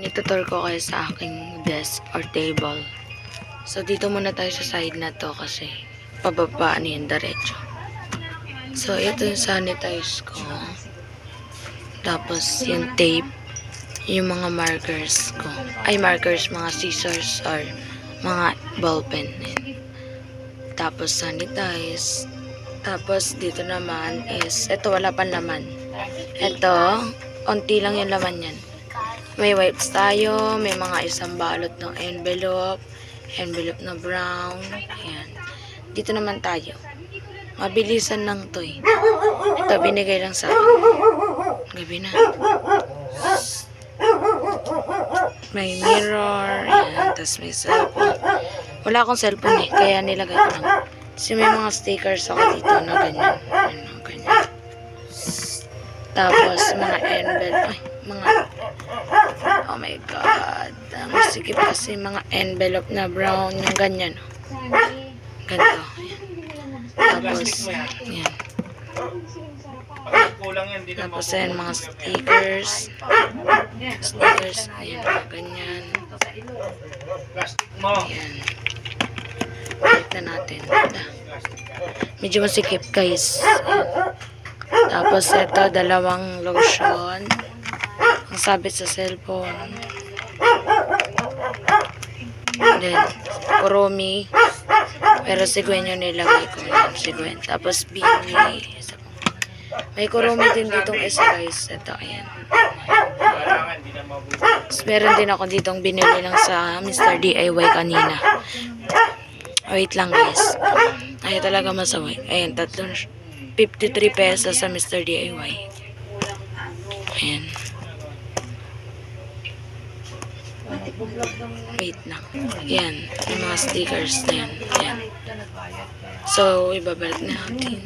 Itutur ko kayo sa aking desk or table. So, dito muna tayo sa side na to kasi pababaan yung diretso. So, ito yung sanitize ko. Tapos, yung tape. Yung mga markers ko. Ay, markers, mga scissors or mga ballpen. Tapos, sanitize. Tapos, dito naman is, ito wala pang laman. Ito, onti lang yung laman yan. May wipes tayo, may mga isang balot ng envelope na brown. Ayan. Dito naman tayo. Mabilisan lang to eh. Ito, binigay lang sa akin. Gabi na. May mirror. Ayan. Tapos may cellphone. Wala akong cellphone eh, kaya nilagay ko lang. Kasi may mga stickers ako dito na ganyan. Ayan, mga ganyan. Tapos, mga envelope. Ay, mga... Oh my God. Masikip kasi mga envelope na brown. Yung ganyan. Ganito. Ayan. Tapos, ayan. Tapos, ayan, mga stickers. Stickers. Ayan, mga ganyan. Ayan. Balik na natin. Medyo masikip, guys. Ayan. Tapos, ito, dalawang lotion. Ang sabit sa cellphone. Then, Kuromi. Pero si Gwen yung nilagay ko. Si Gwen. Tapos, Bini. May Kuromi din ditong isa, guys. Ito, ayan. Tapos, meron din ako ditong binili lang sa Mr. DIY kanina. Wait lang, guys. Ay, talaga masaway. Ayan, 53 pesos sa Mr. DIY. Ayan. Wait lang. Ayan. Yung mga stickers na yan. Ayan. So, ibabalik natin.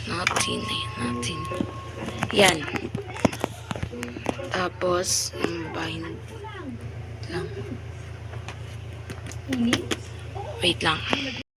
Natin. Ayan. Tapos, bind lang. Wait lang.